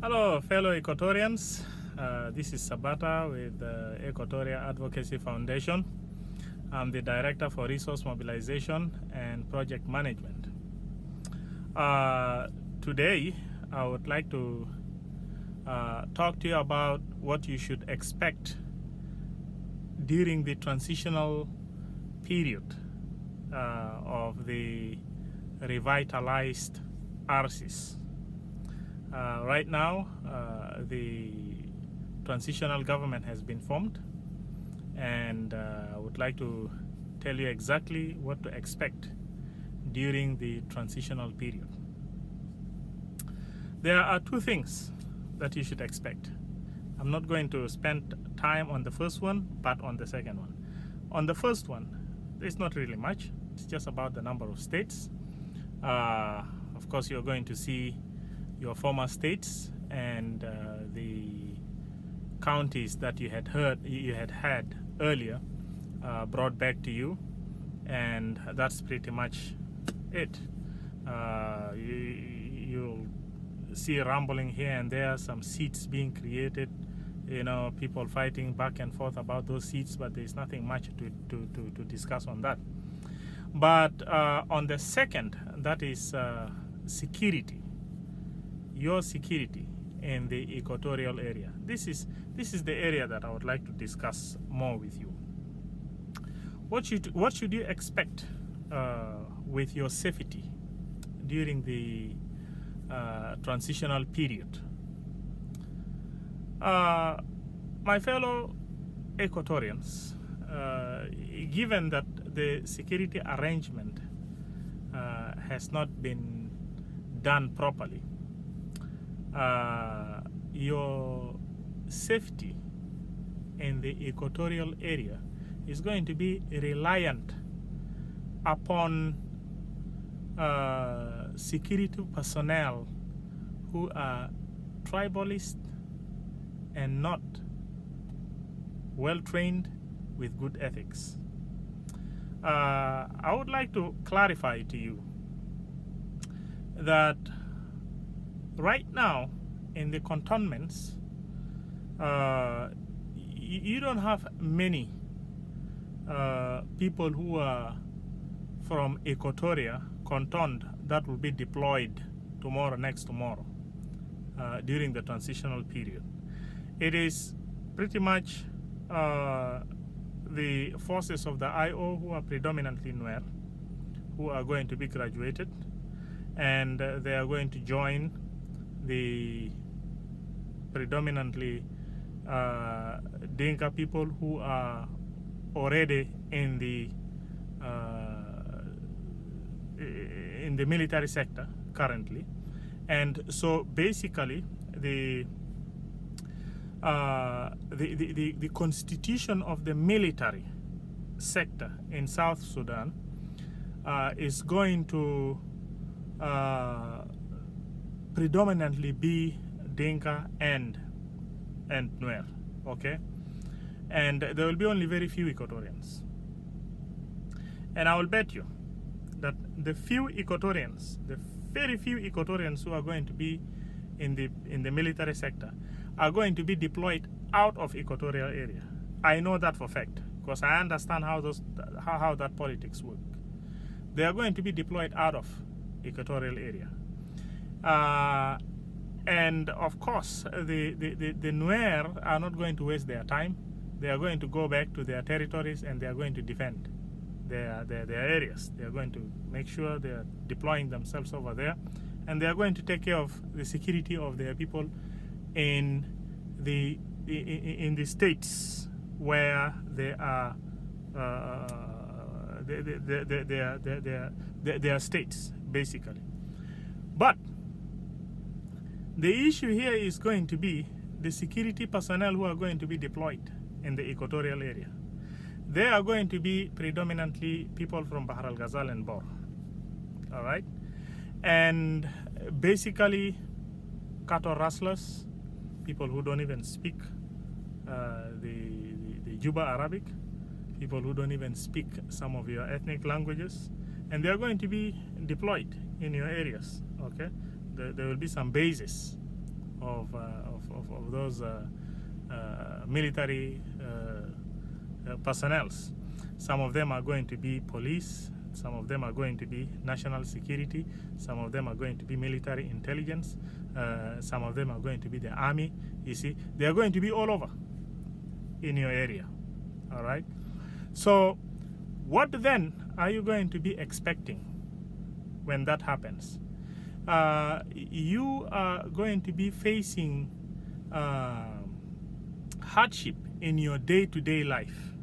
Hello, fellow Equatorians. This is Sabata with the Equatoria Advocacy Foundation. I'm the Director for Resource Mobilization and Project Management. Today, I would like to talk to you about what you should expect during the transitional period of the revitalized RCs. Right now, the transitional government has been formed, and I would like to tell you exactly what to expect during the transitional period. There are two things that you should expect. I'm not going to spend time on the first one, but on the second one. On the first one, there's not really much. It's just about the number of states. Of course, you're going to see your former states and the counties that you had had earlier brought back to you, and that's pretty much it. You'll see rumbling here and there, some seats being created, people fighting back and forth about those seats, but there's nothing much to discuss on that. But on the second, that is security. Your security in the equatorial area. This is the area that I would like to discuss more with you. What should you expect with your safety during the transitional period? My fellow Equatorians, given that the security arrangement has not been done properly, your safety in the equatorial area is going to be reliant upon security personnel who are tribalist and not well trained with good ethics. I would like to clarify to you that right now in the cantonments, you don't have many people who are from Equatoria cantoned that will be deployed next tomorrow during the transitional period. It is pretty much the forces of the IO who are predominantly Nuer who are going to be graduated, and they are going to join the predominantly Dinka people who are already in the military sector currently. And so basically the constitution of the military sector in South Sudan is going to predominantly be Dinka and Nuer, okay? And there will be only very few Equatorians. And I will bet you that the very few Equatorians who are going to be in the military sector are going to be deployed out of equatorial area. I know that for fact, because I understand how that politics work. They are going to be deployed out of equatorial area. And of course, the Nuer are not going to waste their time. They are going to go back to their territories and they are going to defend their areas. They are going to make sure they are deploying themselves over there, and they are going to take care of the security of their people in the states where they are their states basically. But the issue here is going to be the security personnel who are going to be deployed in the equatorial area. They are going to be predominantly people from Bahar al-Ghazal and Bor. All right? And basically cattle rustlers, people who don't even speak the Juba Arabic, people who don't even speak some of your ethnic languages, and they are going to be deployed in your areas, okay? There will be some bases of those military personnel. Some of them are going to be police, some of them are going to be national security, some of them are going to be military intelligence, some of them are going to be the army. You see, they are going to be all over in your area. All right. So what then are you going to be expecting when that happens? You are going to be facing hardship in your day-to-day life.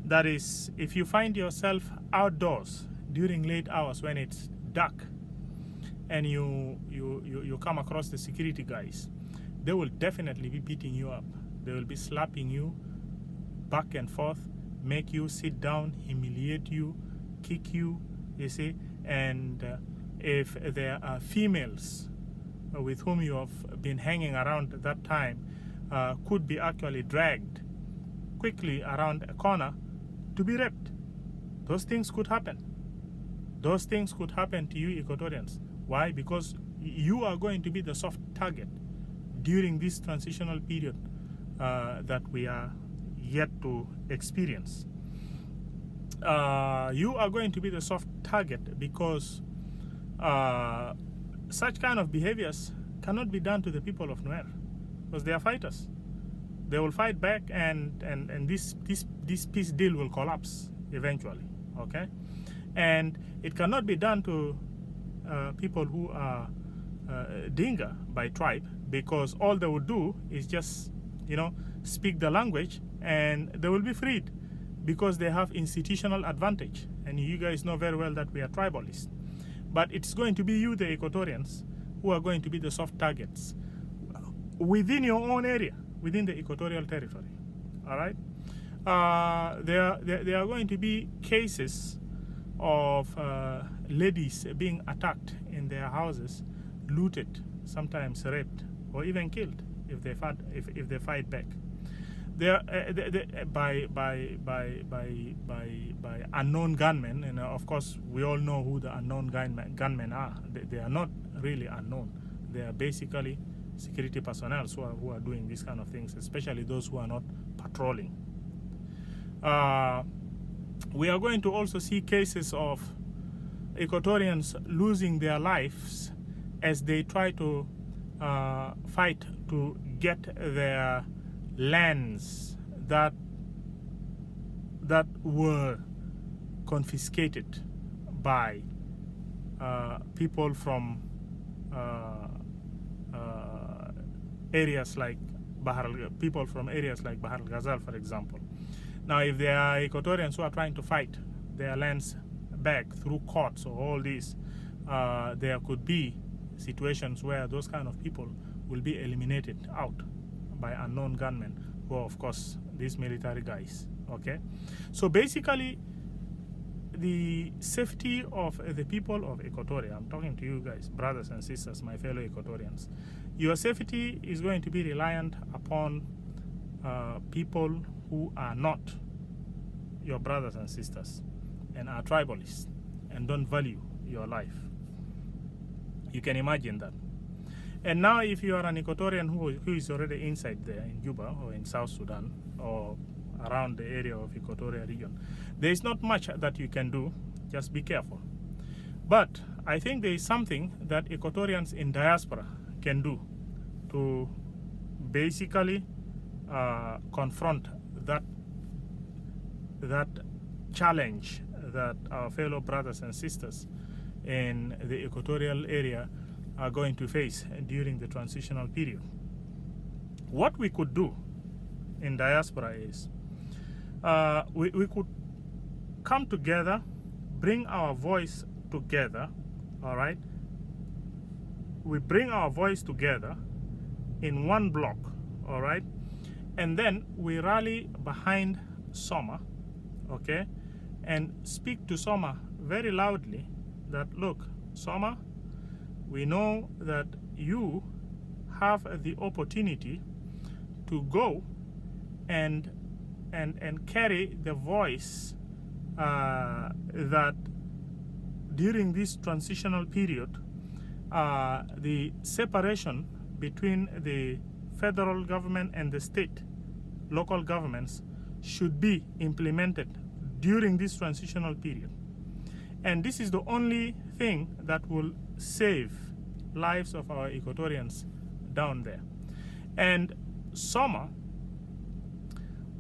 That is, if you find yourself outdoors during late hours when it's dark and you come across the security guys, they will definitely be beating you up. They will be slapping you back and forth, make you sit down, humiliate you, kick you, you see. And if there are females with whom you have been hanging around at that time, could be actually dragged quickly around a corner to be raped. Those things could happen. Those things could happen to you Equatorians. Why? Because you are going to be the soft target during this transitional period that we are yet to experience. You are going to be the soft target because such kind of behaviors cannot be done to the people of Nuer, because they are fighters. They will fight back, and this peace deal will collapse eventually. Okay, and it cannot be done to people who are Dinga by tribe, because all they would do is just, you know, speak the language and they will be freed because they have institutional advantage. And you guys know very well that we are tribalists. But it's going to be you, the Equatorians, who are going to be the soft targets within your own area, within the equatorial territory. All right? There are going to be cases of ladies being attacked in their houses, looted, sometimes raped, or even killed if they fight back. By unknown gunmen, and of course we all know who the unknown gunmen are. They are not really unknown. They are basically security personnel who are doing these kind of things, especially those who are not patrolling. We are going to also see cases of Equatorians losing their lives as they try to fight to get their lands that were confiscated by people from areas like people from areas like Bahar al-Ghazal, for example. Now, if there are Equatorians who are trying to fight their lands back through courts or all this, there could be situations where those kind of people will be eliminated out by unknown gunmen, who are, of course, these military guys. Okay, so basically, the safety of the people of Equatoria, I'm talking to you guys, brothers and sisters, my fellow Equatorians, your safety is going to be reliant upon people who are not your brothers and sisters and are tribalists and don't value your life. You can imagine that. And now if you are an Equatorian who is already inside there in Juba or in South Sudan or around the area of Equatoria region, there is not much that you can do. Just be careful. But I think there is something that Equatorians in diaspora can do to basically confront that challenge that our fellow brothers and sisters in the equatorial area are going to face during the transitional period. What we could do in diaspora is we could come together, bring our voice together, all right? We bring our voice together in one block, all right? And then we rally behind Soma, okay? And speak to Soma very loudly that, look, Soma, we know that you have the opportunity to go and carry the voice that during this transitional period, the separation between the federal government and the state, local governments, should be implemented during this transitional period. And this is the only thing that will save lives of our Equatorians down there. And SOMA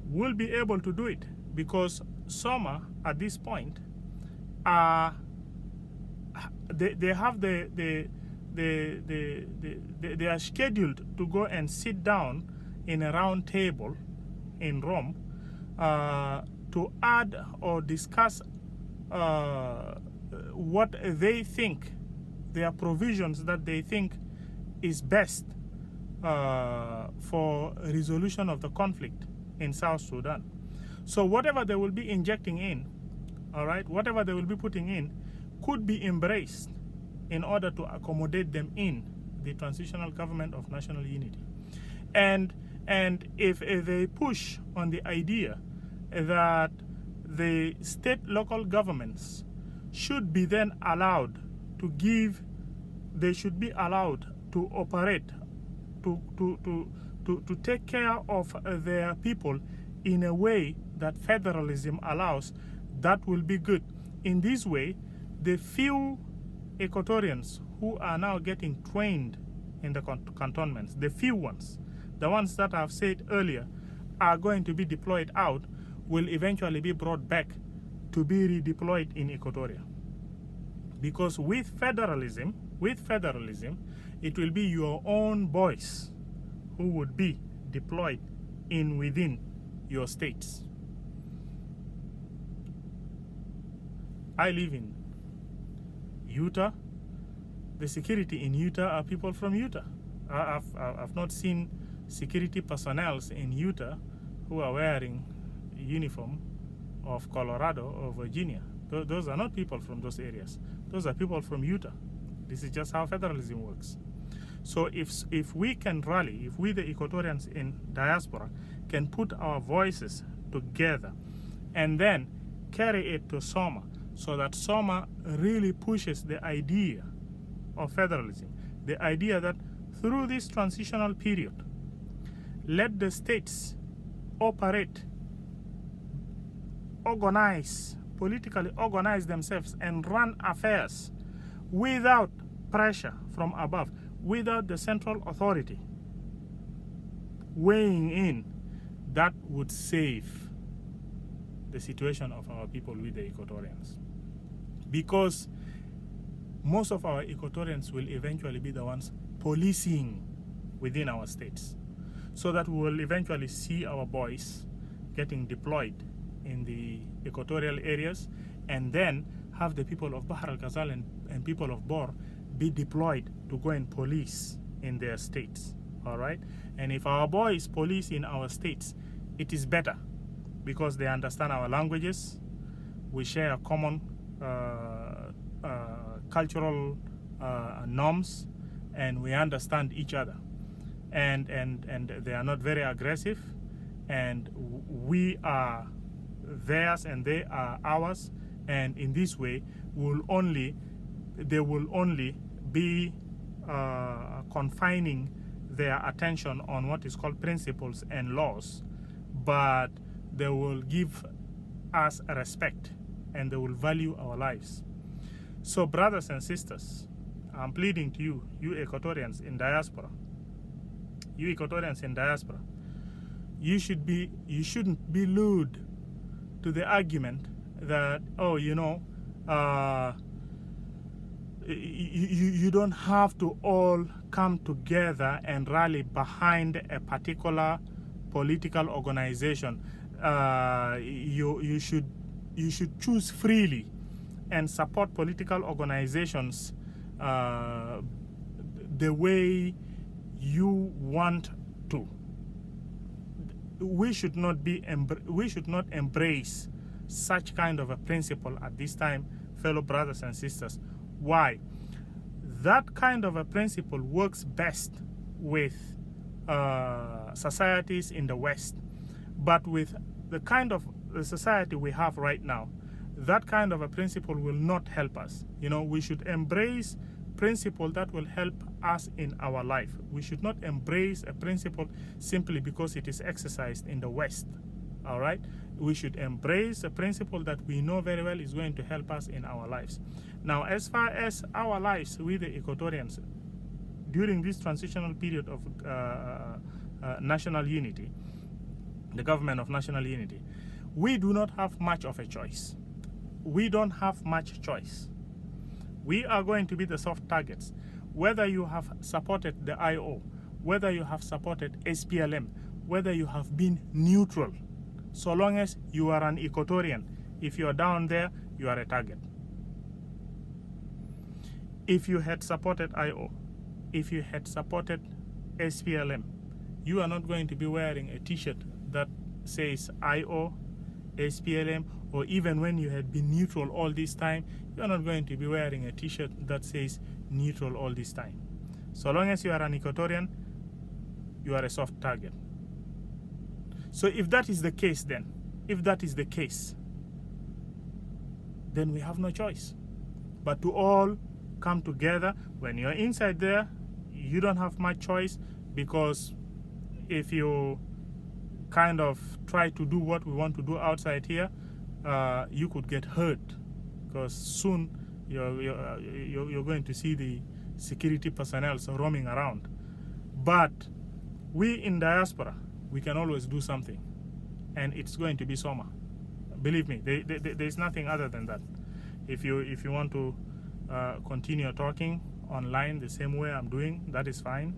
will be able to do it because SOMA at this point they are scheduled to go and sit down in a round table in Rome to add or discuss what they think, their provisions that they think is best for resolution of the conflict in South Sudan. So whatever they will be injecting in, all right, whatever they will be putting in could be embraced in order to accommodate them in the transitional government of national unity. And if they push on the idea that the state local governments should be then allowed to give, they should be allowed to operate, to take care of their people in a way that federalism allows, that will be good. In this way, the few Equatorians who are now getting trained in the cantonments, the few ones, the ones that I've said earlier are going to be deployed out, will eventually be brought back to be redeployed in Equatoria. Because with federalism, it will be your own boys who would be deployed in within your states. I live in Utah. The security in Utah are people from Utah. I've not seen security personnel in Utah who are wearing uniform of Colorado or Virginia. Those are not people from those areas. Those are people from Utah. This is just how federalism works. So if we can rally, if we the Equatorians in diaspora can put our voices together and then carry it to SOMA, so that SOMA really pushes the idea of federalism, the idea that through this transitional period, let the states operate, organize, politically organize themselves and run affairs without pressure from above, without the central authority weighing in. That would save the situation of our people with the Equatorians. Because most of our Equatorians will eventually be the ones policing within our states. So that we will eventually see our boys getting deployed in the equatorial areas, and then have the people of Bahr al-Ghazal and people of Bor be deployed to go and police in their states. All right? And if our boys police in our states, it is better because they understand our languages, we share common cultural norms, and we understand each other. And they are not very aggressive, and we are theirs and they are ours, and in this way they will only be confining their attention on what is called principles and laws, but they will give us a respect and they will value our lives. So brothers and sisters, I'm pleading to you, you Equatorians in diaspora, you shouldn't be lured to the argument that, oh, you know, you don't have to all come together and rally behind a particular political organization. You should choose freely and support political organizations the way you want to. We should not embrace such kind of a principle at this time, fellow brothers and sisters. Why? That kind of a principle works best with societies in the West, but with the kind of society we have right now, that kind of a principle will not help us. You know, we should embrace principle that will help us in our life. We should not embrace a principle simply because it is exercised in the West. All right? We should embrace a principle that we know very well is going to help us in our lives. Now, as far as our lives with the Equatorians during this transitional period of national unity, the government of national unity, we do not have much of a choice. We don't have much choice. We are going to be the soft targets. Whether you have supported the IO, whether you have supported SPLM, whether you have been neutral, so long as you are an Equatorian, if you are down there, you are a target. If you had supported IO, if you had supported SPLM, you are not going to be wearing a t-shirt that says IO, SPLM, or even when you had been neutral all this time, you are not going to be wearing a t-shirt that says neutral all this time. So long as you are an Equatorian, you are a soft target. So if that is the case then, then we have no choice but to all come together. When you're inside there, you don't have much choice, because if you kind of try to do what we want to do outside here, you could get hurt, because soon you're going to see the security personnel roaming around. But we in diaspora, we can always do something, and it's going to be summer. Believe me, there's nothing other than that. If you want to continue talking online the same way I'm doing, that is fine.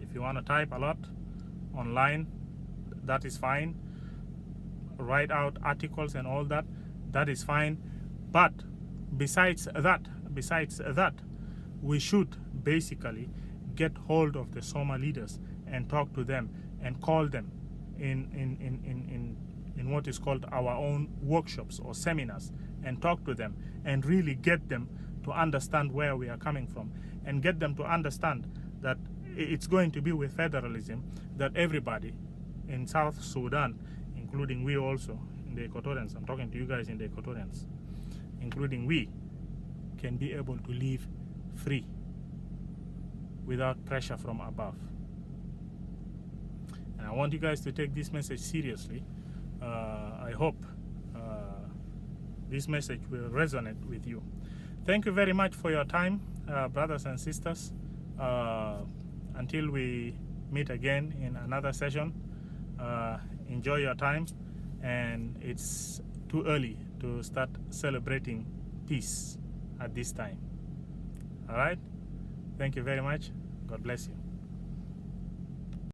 If you want to type a lot online, that is fine. Write out articles and all that, that is fine. But besides that, we should basically get hold of the Soma leaders and talk to them and call them in what is called our own workshops or seminars, and talk to them and really get them to understand where we are coming from, and get them to understand that it's going to be with federalism that everybody in South Sudan, including we also in the Equatorians, I'm talking to you guys in the Equatorians, including we, can be able to live free without pressure from above. And I want you guys to take this message seriously. I hope this message will resonate with you. Thank you very much for your time, brothers and sisters. Until we meet again in another session, enjoy your time, and it's too early to start celebrating peace at this time. All right? Thank you very much. God bless you.